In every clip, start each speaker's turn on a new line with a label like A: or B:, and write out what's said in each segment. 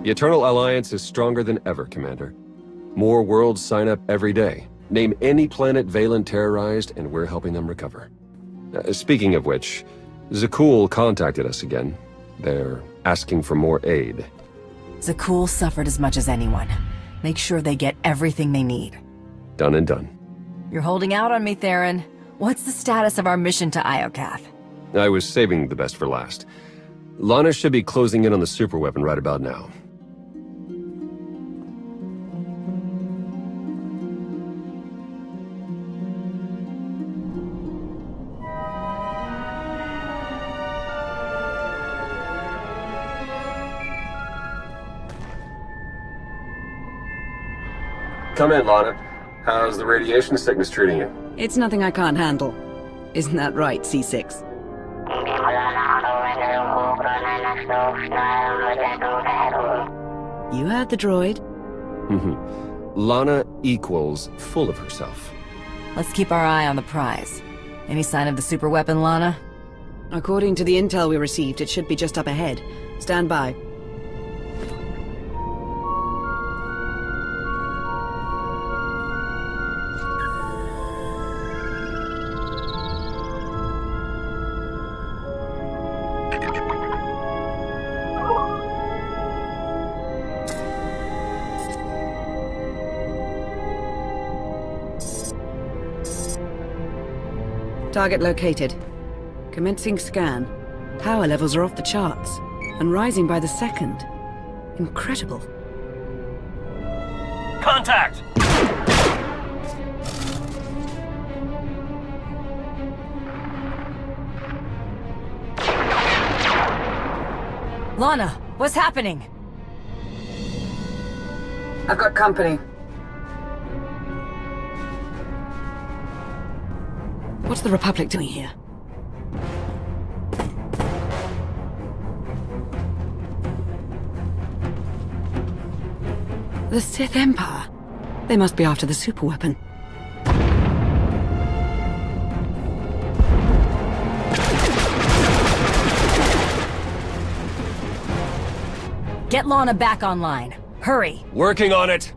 A: The Eternal Alliance is stronger than ever, Commander. More worlds sign up every day. Name any planet Valen terrorized, and we're helping them recover. Speaking of which, Zakul contacted us again. They're asking for more aid.
B: Zakul suffered as much as anyone. Make sure they get everything they need.
A: Done and done.
B: You're holding out on me, Theron. What's the status of our mission to Iokath?
A: I was saving the best for last. Lana should be closing in on the superweapon right about now. Come in, Lana. How's the radiation sickness treating you?
C: It's nothing I can't handle. Isn't that right, C6? You heard the droid.
A: Lana equals full of herself.
B: Let's keep our eye on the prize. Any sign of the superweapon, Lana?
C: According to the intel we received, it should be just up ahead. Stand by. Target located. Commencing scan. Power levels are off the charts, and rising by the second. Incredible.
D: Contact!
B: Lana, what's happening?
C: I've got company. What's the Republic doing here? The Sith Empire? They must be after the superweapon.
B: Get Lana back online. Hurry.
A: Working on it!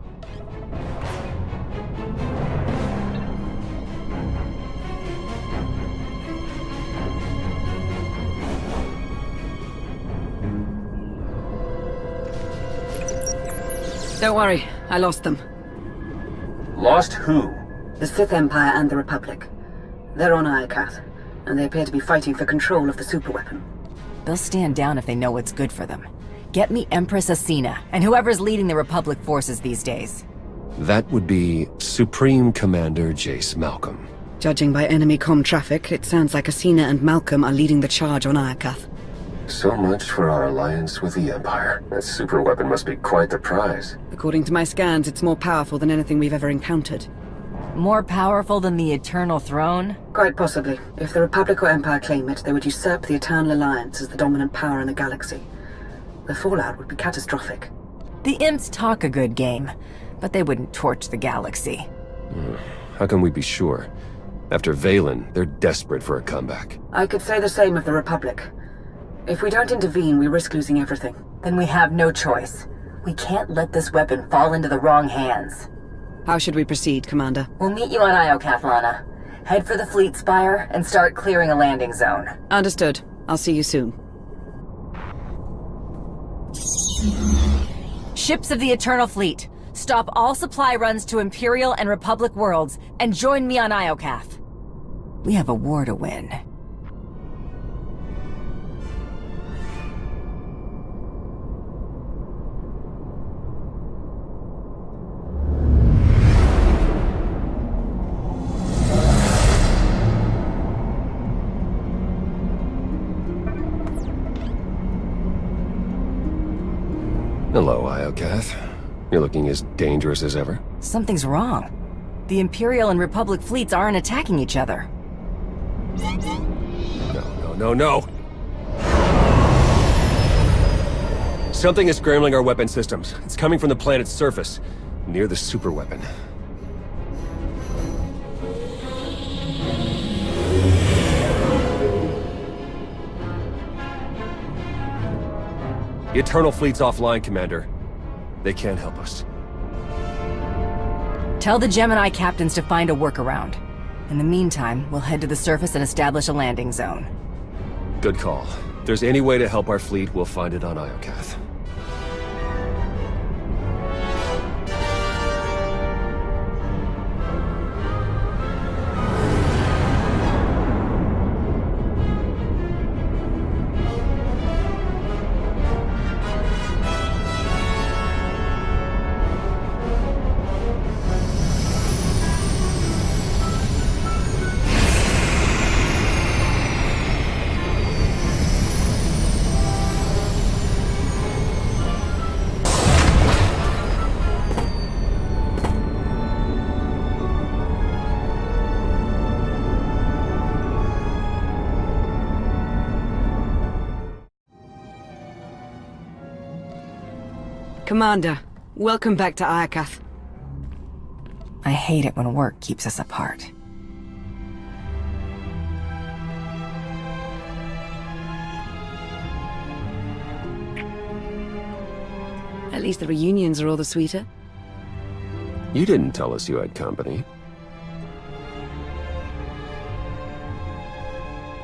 C: Don't worry, I lost them.
A: Lost who?
C: The Sith Empire and the Republic. They're on Iokath, and they appear to be fighting for control of the superweapon.
B: They'll stand down if they know what's good for them. Get me Empress Asina, and whoever's leading the Republic forces these days.
A: That would be Supreme Commander Jace Malcolm.
C: Judging by enemy comm traffic, it sounds like Asina and Malcolm are leading the charge on Iokath.
A: So much for our alliance with the Empire. That superweapon must be quite the prize.
C: According to my scans, it's more powerful than anything we've ever encountered.
B: More powerful than the Eternal Throne?
C: Quite possibly. If the Republic or Empire claim it, they would usurp the Eternal Alliance as the dominant power in the galaxy. The fallout would be catastrophic.
B: The Imps talk a good game, but they wouldn't torch the galaxy.
A: How can we be sure? After Valen, they're desperate for a comeback.
C: I could say the same of the Republic. If we don't intervene, we risk losing everything.
B: Then we have no choice. We can't let this weapon fall into the wrong hands.
C: How should we proceed, Commander?
B: We'll meet you on Iokath, Lana. Head for the fleet spire and start clearing a landing zone.
C: Understood. I'll see you soon.
B: Ships of the Eternal Fleet, stop all supply runs to Imperial and Republic worlds and join me on Iokath. We have a war to win.
A: Hello, Iokath. You're looking as dangerous as ever.
B: Something's wrong. The Imperial and Republic fleets aren't attacking each other.
A: No. Something is scrambling our weapon systems. It's coming from the planet's surface, near the superweapon. The Eternal Fleet's offline, Commander. They can't help us.
B: Tell the Gemini captains to find a workaround. In the meantime, we'll head to the surface and establish a landing zone.
A: Good call. If there's any way to help our fleet, we'll find it on Iokath.
C: Commander, welcome back to Iokath.
B: I hate it when work keeps us apart.
C: At least the reunions are all the sweeter.
A: You didn't tell us you had company.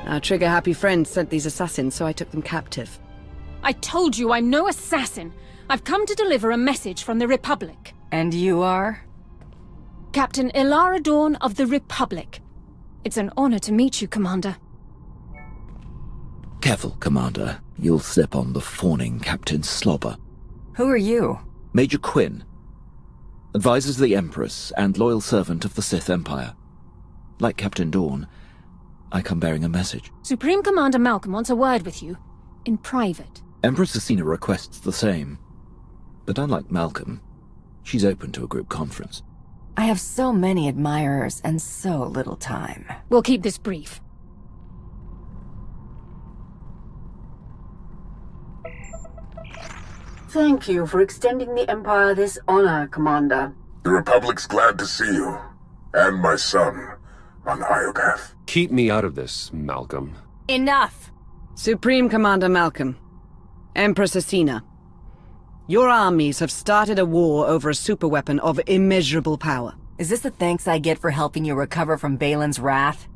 C: Our trigger-happy friends sent these assassins, so I took them captive.
D: I told you I'm no assassin. I've come to deliver a message from the Republic.
B: And you are?
D: Captain Ilara Dawn of the Republic. It's an honor to meet you, Commander.
E: Careful, Commander. You'll step on the fawning Captain Slobber.
B: Who are you?
E: Major Quinn. Advisor to the Empress and loyal servant of the Sith Empire. Like Captain Dawn, I come bearing a message.
D: Supreme Commander Malcolm wants a word with you. In private.
E: Empress Asina requests the same. But unlike Malcolm, she's open to a group conference.
B: I have so many admirers and so little time.
D: We'll keep this brief.
F: Thank you for extending the Empire this honor, Commander.
G: The Republic's glad to see you, and my son, on Iokath.
A: Keep me out of this, Malcolm.
B: Enough!
C: Supreme Commander Malcolm, Empress Asina, your armies have started a war over a superweapon of immeasurable power.
B: Is this the thanks I get for helping you recover from Balin's wrath?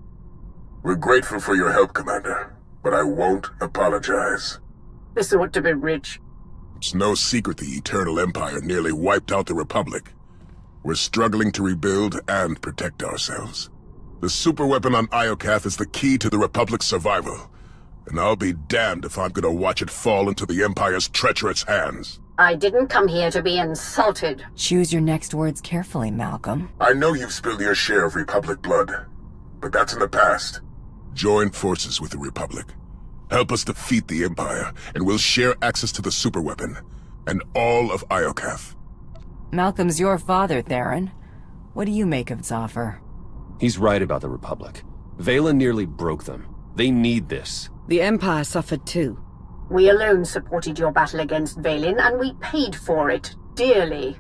G: We're grateful for your help, Commander, but I won't apologize.
F: This ought to be rich.
G: It's no secret the Eternal Empire nearly wiped out the Republic. We're struggling to rebuild and protect ourselves. The superweapon on Iokath is the key to the Republic's survival, and I'll be damned if I'm gonna watch it fall into the Empire's treacherous hands.
F: I didn't come here to be insulted.
B: Choose your next words carefully, Malcolm.
G: I know you've spilled your share of Republic blood, but that's in the past. Join forces with the Republic. Help us defeat the Empire, and we'll share access to the superweapon, and all of Iokath.
B: Malcolm's your father, Theron. What do you make of its offer?
A: He's right about the Republic. Valen nearly broke them. They need this.
C: The Empire suffered too.
F: We alone supported your battle against Valen, and we paid for it dearly.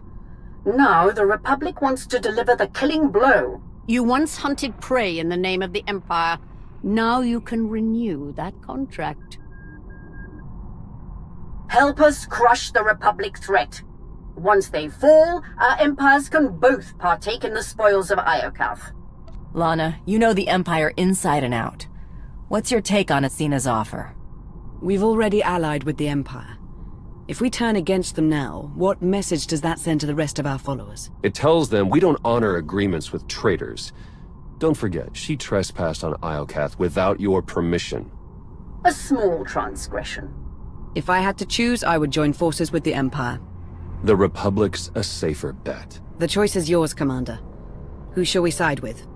F: Now the Republic wants to deliver the killing blow.
H: You once hunted prey in the name of the Empire. Now you can renew that contract.
F: Help us crush the Republic threat. Once they fall, our empires can both partake in the spoils of Iokath.
B: Lana, you know the Empire inside and out. What's your take on Asina's offer?
C: We've already allied with the Empire. If we turn against them now, what message does that send to the rest of our followers?
A: It tells them we don't honor agreements with traitors. Don't forget, she trespassed on Iokath without your permission.
F: A small transgression.
C: If I had to choose, I would join forces with the Empire.
A: The Republic's a safer bet.
C: The choice is yours, Commander. Who shall we side with?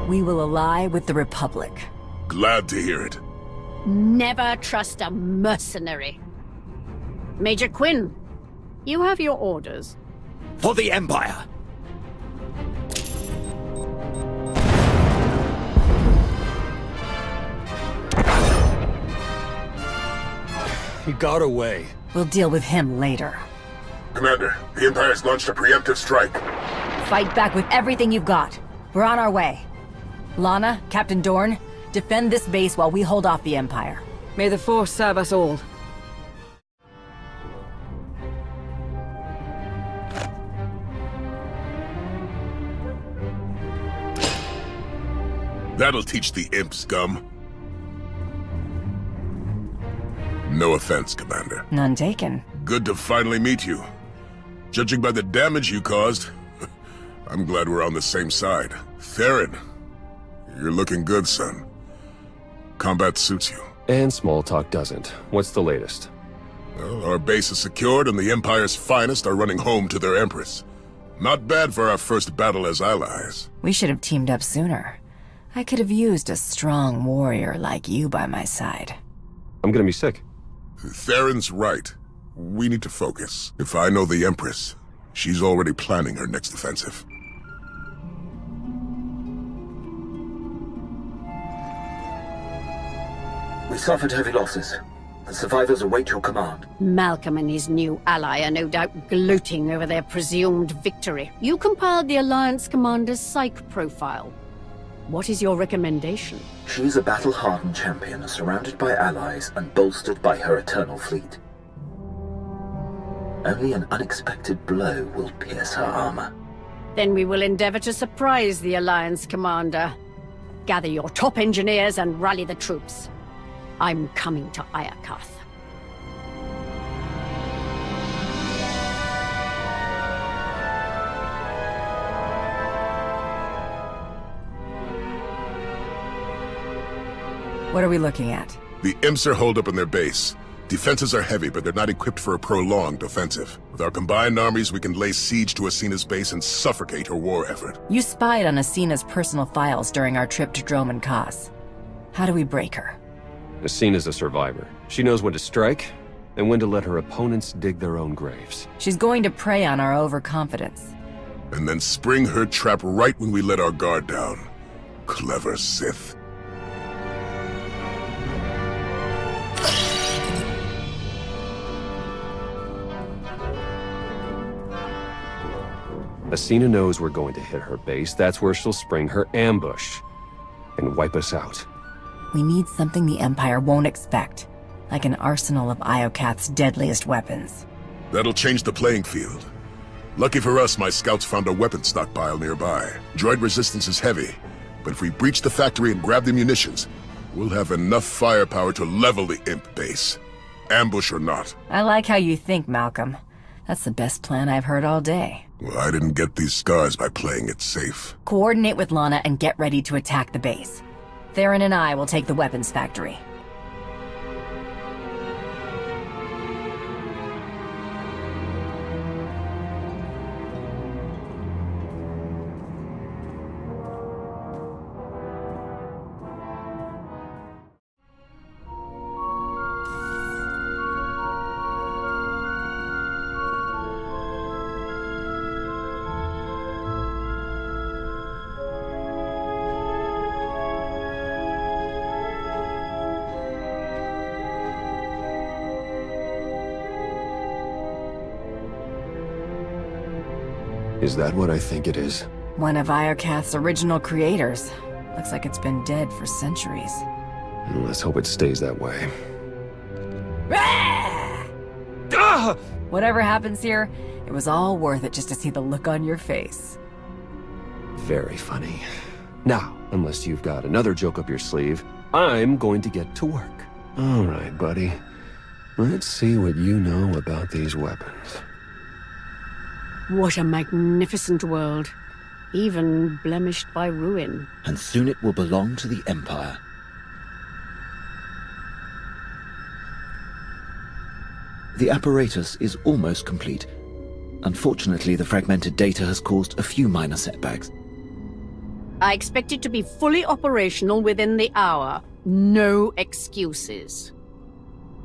B: We will ally with the Republic.
G: Glad to hear it.
H: Never trust a mercenary. Major Quinn, you have your orders.
E: For the Empire!
A: He got away.
B: We'll deal with him later.
G: Commander, the Empire's launched a preemptive strike.
B: Fight back with everything you've got. We're on our way. Lana, Captain Dorn, defend this base while we hold off the Empire.
C: May the Force serve us all.
G: That'll teach the imp scum. No offense, Commander.
B: None taken.
G: Good to finally meet you. Judging by the damage you caused, I'm glad we're on the same side. Theron, you're looking good, son. Combat suits you.
A: And small talk doesn't. What's the latest?
G: Well, our base is secured and the Empire's finest are running home to their Empress. Not bad for our first battle as allies.
B: We should have teamed up sooner. I could have used a strong warrior like you by my side.
A: I'm gonna be sick.
G: Theron's right. We need to focus. If I know the Empress, she's already planning her next offensive.
E: We suffered heavy losses. The survivors await your command.
H: Malcolm and his new ally are no doubt gloating over their presumed victory. You compiled the Alliance commander's psych profile. What is your recommendation?
E: She's a battle-hardened champion, surrounded by allies and bolstered by her eternal fleet. Only an unexpected blow will pierce her armor.
H: Then we will endeavor to surprise the Alliance commander. Gather your top engineers and rally the troops. I'm coming to Iokath.
B: What are we looking at?
G: The imps are holed up in their base. Defenses are heavy, but they're not equipped for a prolonged offensive. With our combined armies, we can lay siege to Asina's base and suffocate her war effort.
B: You spied on Asina's personal files during our trip to Droman Kaz. How do we break her?
A: Asina's a survivor. She knows when to strike, and when to let her opponents dig their own graves.
B: She's going to prey on our overconfidence.
G: And then spring her trap right when we let our guard down. Clever Sith.
A: Asina knows we're going to hit her base. That's where she'll spring her ambush and wipe us out.
B: We need something the Empire won't expect, like an arsenal of Iokath's deadliest weapons.
G: That'll change the playing field. Lucky for us, my scouts found a weapon stockpile nearby. Droid resistance is heavy, but if we breach the factory and grab the munitions, we'll have enough firepower to level the imp base. Ambush or not.
B: I like how you think, Malcolm. That's the best plan I've heard all day.
G: Well, I didn't get these scars by playing it safe.
B: Coordinate with Lana and get ready to attack the base. Theron and I will take the weapons factory.
A: Is that what I think it is?
B: One of Iokath's original creators. Looks like it's been dead for centuries.
A: Let's hope it stays that way.
B: Whatever happens here, it was all worth it just to see the look on your face.
A: Very funny. Now, unless you've got another joke up your sleeve, I'm going to get to work. All right, buddy. Let's see what you know about these weapons.
H: What a magnificent world, even blemished by ruin.
E: And soon it will belong to the Empire. The apparatus is almost complete. Unfortunately, the fragmented data has caused a few minor setbacks.
H: I expect it to be fully operational within the hour. No excuses.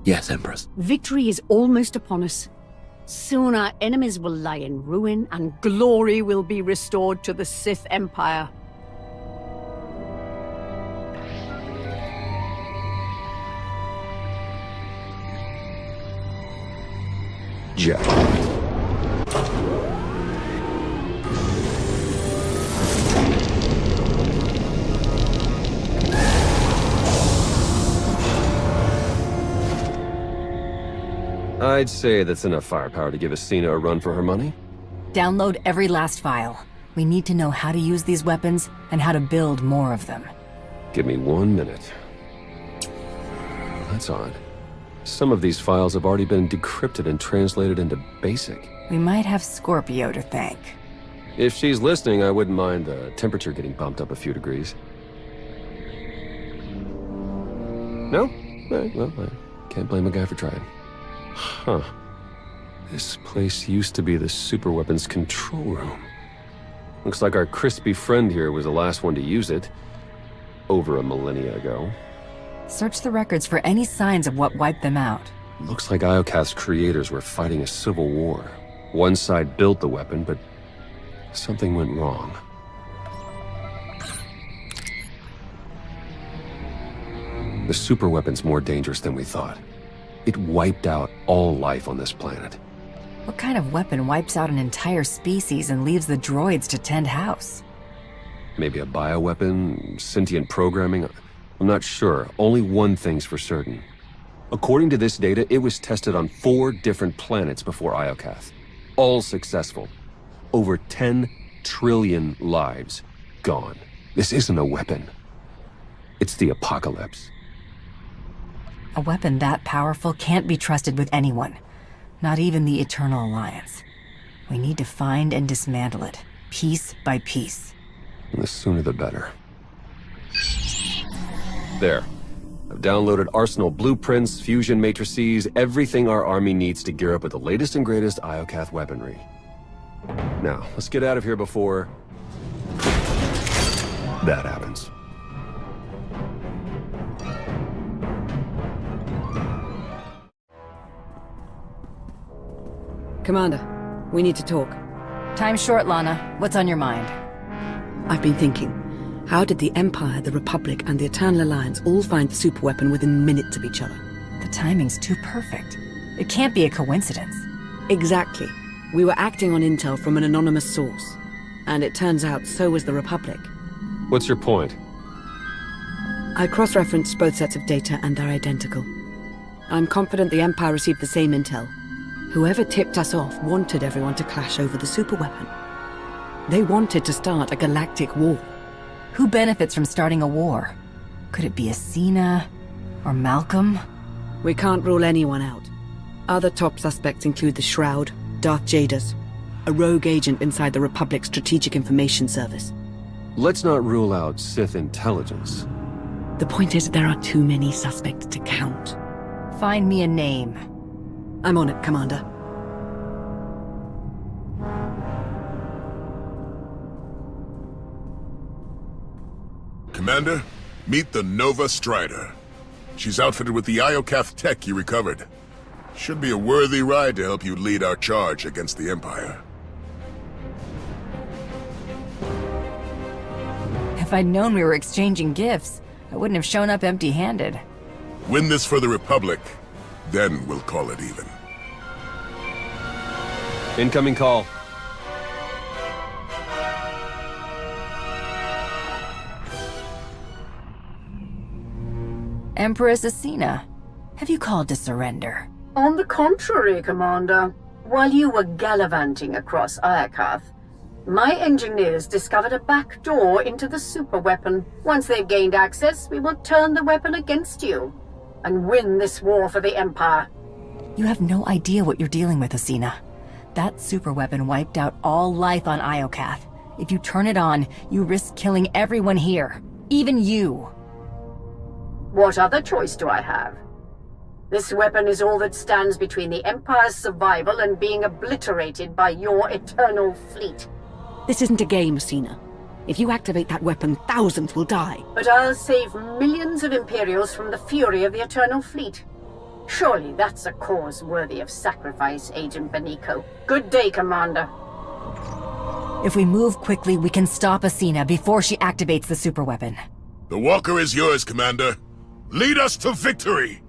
E: Yes, Empress.
H: Victory is almost upon us. Soon our enemies will lie in ruin, and glory will be restored to the Sith Empire.
A: Jack. I'd say that's enough firepower to give Asina a run for her money.
B: Download every last file. We need to know how to use these weapons and how to build more of them.
A: Give me 1 minute. That's odd. Some of these files have already been decrypted and translated into BASIC.
B: We might have Scorpio to thank.
A: If she's listening, I wouldn't mind the temperature getting bumped up a few degrees. No? Well, I can't blame a guy for trying. Huh. This place used to be the superweapons control room. Looks like our crispy friend here was the last one to use it. Over a millennia ago.
B: Search the records for any signs of what wiped them out.
A: Looks like Iokath's creators were fighting a civil war. One side built the weapon, but something went wrong. The superweapon's more dangerous than we thought. It wiped out all life on this planet.
B: What kind of weapon wipes out an entire species and leaves the droids to tend house?
A: Maybe a bioweapon, sentient programming? I'm not sure. Only one thing's for certain. According to this data, it was tested on 4 different planets before Iokath. All successful. Over 10 trillion lives gone. This isn't a weapon. It's the apocalypse.
B: A weapon that powerful can't be trusted with anyone. Not even the Eternal Alliance. We need to find and dismantle it, piece by piece.
A: And the sooner the better. There. I've downloaded Arsenal blueprints, fusion matrices, everything our army needs to gear up with the latest and greatest Iokath weaponry. Now, let's get out of here before that happens.
C: Commander, we need to talk.
B: Time's short, Lana. What's on your mind?
C: I've been thinking, how did the Empire, the Republic, and the Eternal Alliance all find the superweapon within minutes of each other?
B: The timing's too perfect. It can't be a coincidence.
C: Exactly. We were acting on intel from an anonymous source. And it turns out so was the Republic.
A: What's your point?
C: I cross-referenced both sets of data and they're identical. I'm confident the Empire received the same intel. Whoever tipped us off wanted everyone to clash over the superweapon. They wanted to start a galactic war.
B: Who benefits from starting a war? Could it be Acina? Or Malcolm?
C: We can't rule anyone out. Other top suspects include the Shroud, Darth Jaders, a rogue agent inside the Republic's Strategic Information Service.
A: Let's not rule out Sith intelligence.
C: The point is there are too many suspects to count.
B: Find me a name.
C: I'm on it, Commander.
G: Commander, meet the Nova Strider. She's outfitted with the Iokath tech you recovered. Should be a worthy ride to help you lead our charge against the Empire.
B: If I'd known we were exchanging gifts, I wouldn't have shown up empty-handed.
G: Win this for the Republic, then we'll call it even.
A: Incoming call.
B: Empress Acina, have you called to surrender?
F: On the contrary, Commander. While you were gallivanting across Iokath, my engineers discovered a back door into the superweapon. Once they've gained access, we will turn the weapon against you and win this war for the Empire.
B: You have no idea what you're dealing with, Acina. That superweapon wiped out all life on Iokath. If you turn it on, you risk killing everyone here. Even you.
F: What other choice do I have? This weapon is all that stands between the Empire's survival and being obliterated by your eternal fleet.
C: This isn't a game, Acina. If you activate that weapon, thousands will die.
F: But I'll save millions of Imperials from the fury of the Eternal Fleet. Surely that's a cause worthy of sacrifice, Agent Beniko. Good day, Commander.
B: If we move quickly, we can stop Acina before she activates the superweapon.
G: The Walker is yours, Commander. Lead us to victory!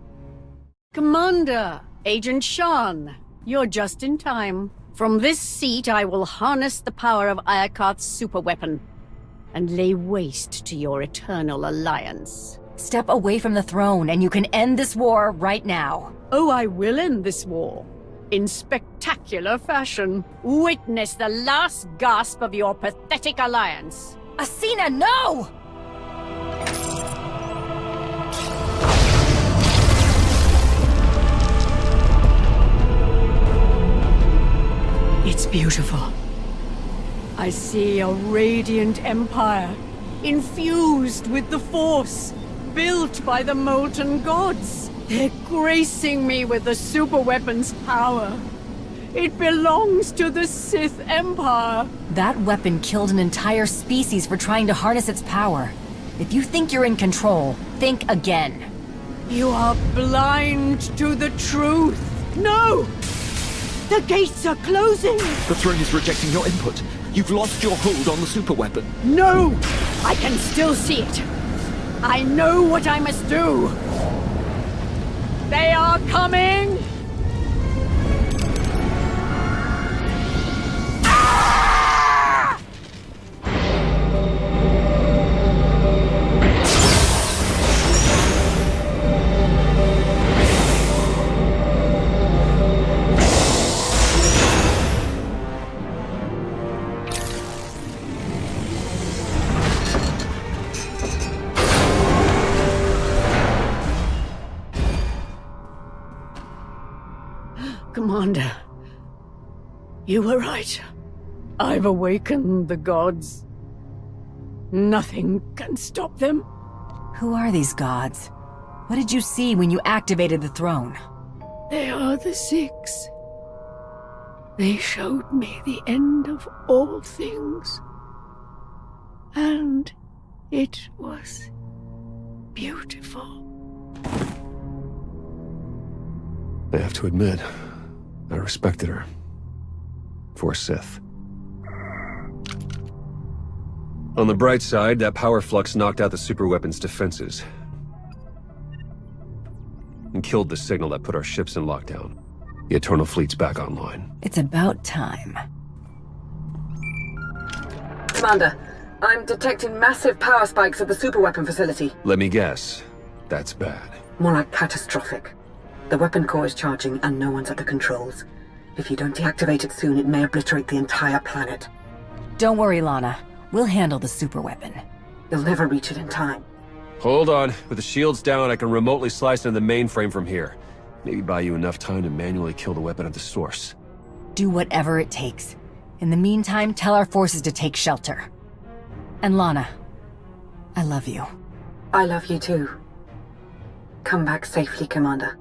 H: Commander, Agent Shan, you're just in time. From this seat, I will harness the power of Iokath's superweapon and lay waste to your Eternal Alliance.
B: Step away from the throne and you can end this war right now.
H: Oh, I will end this war. In spectacular fashion. Witness the last gasp of your pathetic alliance.
B: Acina, no!
H: beautiful. I see a radiant empire, infused with the Force, built by the molten gods. They're gracing me with the superweapon's power. It belongs to the Sith Empire.
B: That weapon killed an entire species for trying to harness its power. If you think you're in control, think again.
H: You are blind to the truth. No! The gates are closing!
E: The throne is rejecting your input. You've lost your hold on the superweapon.
H: No! I can still see it. I know what I must do. They are coming! Commander, you were right. I've awakened the gods. Nothing can stop them.
B: Who are these gods? What did you see when you activated the throne?
H: They are the Six. They showed me the end of all things. And it was beautiful.
A: I have to admit, I respected her. For a Sith. On the bright side, that power flux knocked out the superweapon's defenses. And killed the signal that put our ships in lockdown. The Eternal Fleet's back online.
B: It's about time.
C: Commander, I'm detecting massive power spikes at the superweapon facility.
A: Let me guess. That's bad.
C: More like catastrophic. The weapon core is charging and no one's at the controls. If you don't deactivate it soon, it may obliterate the entire planet.
B: Don't worry, Lana. We'll handle the superweapon.
C: You'll never reach it in time.
A: Hold on. With the shields down, I can remotely slice into the mainframe from here. Maybe buy you enough time to manually kill the weapon at the source.
B: Do whatever it takes. In the meantime, tell our forces to take shelter. And Lana, I love you.
C: I love you too. Come back safely, Commander.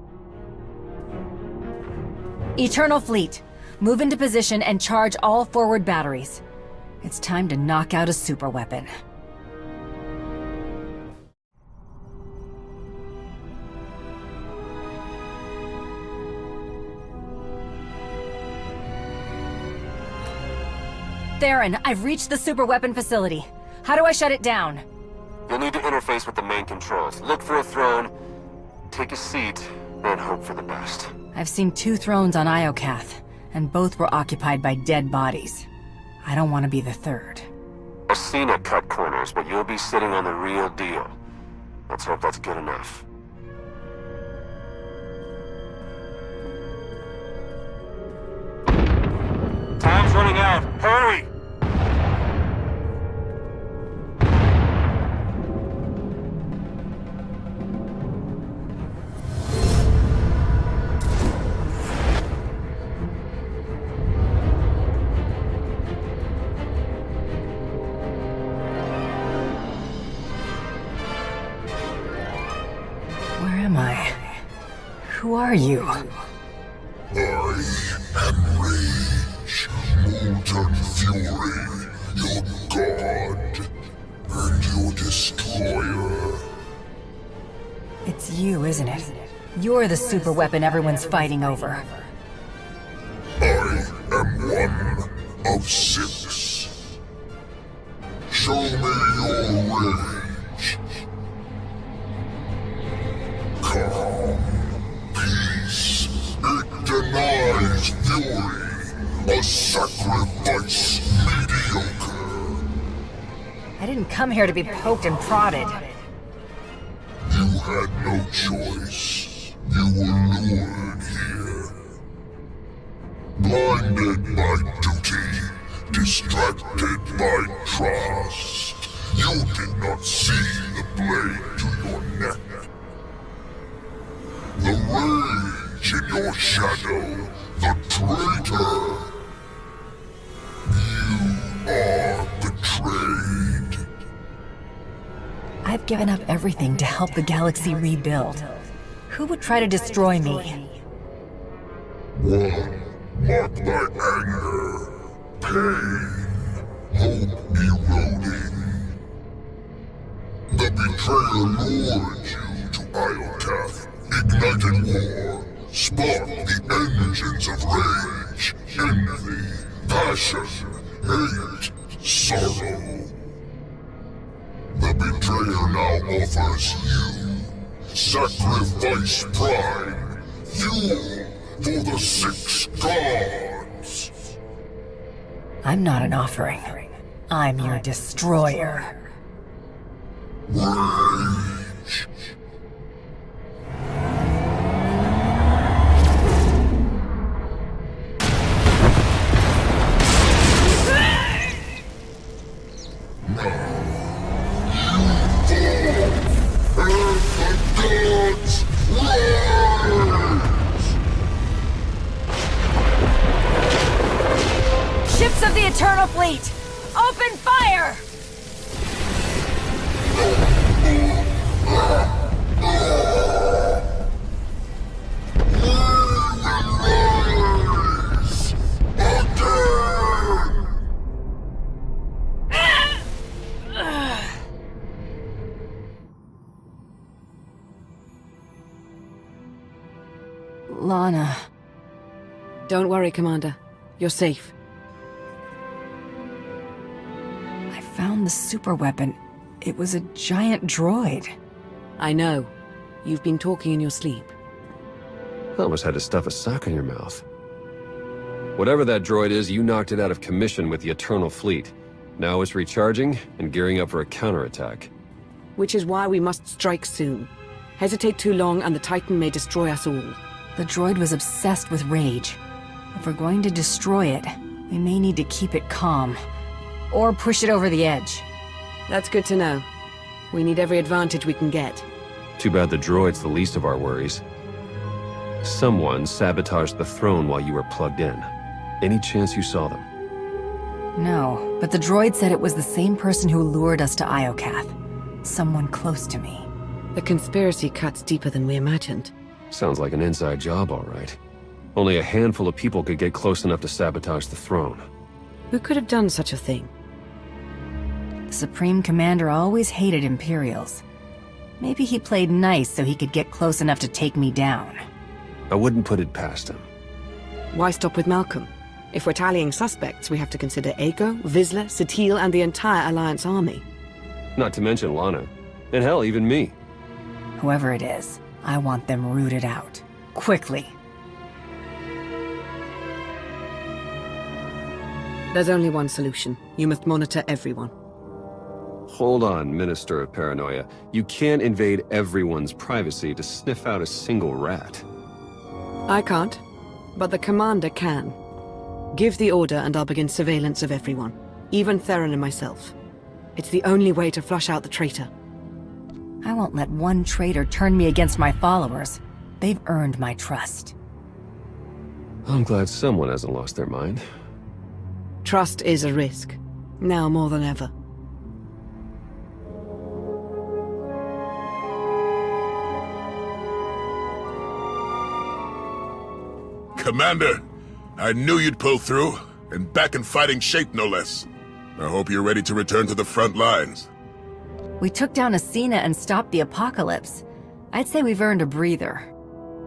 B: Eternal Fleet, move into position and charge all forward batteries. It's time to knock out a superweapon. Theron, I've reached the superweapon facility. How do I shut it down?
A: You'll need to interface with the main controls. Look for a throne, take a seat, and hope for the best.
B: I've seen 2 thrones on Iokath, and both were occupied by dead bodies. I don't want to be the third.
A: I've seen it cut corners, but you'll be sitting on the real deal. Let's hope that's good enough. Time's running out. Hurry!
B: Where am I? Who are you?
G: I am Rage, Molten Fury, your god, and your destroyer.
B: It's you, isn't it? You're the superweapon everyone's fighting over.
G: I am one of 6. Show me your rage. Calm, peace, it denies fury, a sacrifice mediocre.
B: I didn't come here to be poked and prodded.
G: You had no choice. You were lured here. Blinded by duty, distracted by trust. You did not see the blade to your neck. The rage in your shadow, the traitor.
B: given up everything to help the galaxy rebuild. Who would try to destroy me?
G: One, mark my anger, pain, hope eroding. The betrayer lured you to Iokath, ignited war, sparked the engines of rage, envy, passion, hate, sorrow. The betrayer now offers you sacrifice pride, fuel for the 6 gods.
B: I'm not an offering. I'm your destroyer.
G: Rage.
B: Ships of the Eternal Fleet! Open fire! Lana.
C: Don't worry, Commander. You're safe.
B: I found the superweapon. It was a giant droid.
C: I know. You've been talking in your sleep.
A: Almost had to stuff a sock in your mouth. Whatever that droid is, you knocked it out of commission with the Eternal Fleet. Now it's recharging and gearing up for a counterattack.
C: Which is why we must strike soon. Hesitate too long and the Titan may destroy us all.
B: The droid was obsessed with rage. If we're going to destroy it, we may need to keep it calm. Or push it over the edge.
C: That's good to know. We need every advantage we can get.
A: Too bad the droid's the least of our worries. Someone sabotaged the throne while you were plugged in. Any chance you saw them?
B: No, but the droid said it was the same person who lured us to Iokath. Someone close to me.
C: The conspiracy cuts deeper than we imagined.
A: Sounds like an inside job, all right. Only a handful of people could get close enough to sabotage the throne.
C: Who could have done such a thing?
B: The Supreme Commander always hated Imperials. Maybe he played nice so he could get close enough to take me down.
A: I wouldn't put it past him.
C: Why stop with Malcolm? If we're tallying suspects, we have to consider Aiko, Vizsla, Satele, and the entire Alliance army.
A: Not to mention Lana. And hell, even me.
B: Whoever it is, I want them rooted out. Quickly.
C: There's only one solution. You must monitor everyone.
A: Hold on, Minister of Paranoia. You can't invade everyone's privacy to sniff out a single rat.
C: I can't, but the Commander can. Give the order and I'll begin surveillance of everyone. Even Theron and myself. It's the only way to flush out the traitor.
B: I won't let one traitor turn me against my followers. They've earned my trust.
A: I'm glad someone hasn't lost their mind.
C: Trust is a risk. Now more than ever.
G: Commander, I knew you'd pull through, and back in fighting shape no less. I hope you're ready to return to the front lines.
B: We took down Asina and stopped the apocalypse. I'd say we've earned a breather.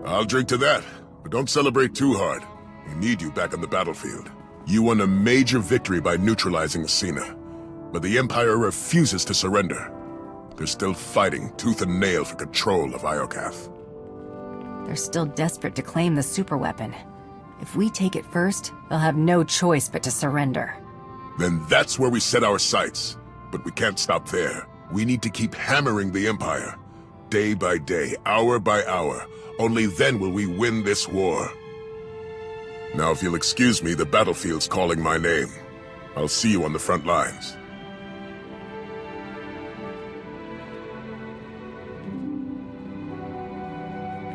G: I'll drink to that, but don't celebrate too hard. We need you back on the battlefield. You won a major victory by neutralizing Asina, but the Empire refuses to surrender. They're still fighting tooth and nail for control of Iokath.
B: They're still desperate to claim the superweapon. If we take it first, they'll have no choice but to surrender.
G: Then that's where we set our sights. But we can't stop there. We need to keep hammering the Empire. Day by day, hour by hour. Only then will we win this war. Now, if you'll excuse me, the battlefield's calling my name. I'll see you on the front lines.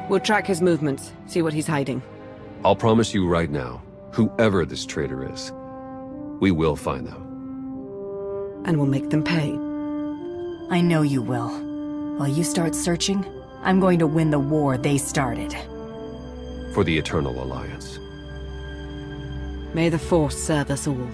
C: We'll track his movements, see what he's hiding.
A: I'll promise you right now, whoever this traitor is, we will find them.
C: And we'll make them pay.
B: I know you will. While you start searching, I'm going to win the war they started.
A: For the Eternal Alliance.
C: May the Force serve us all.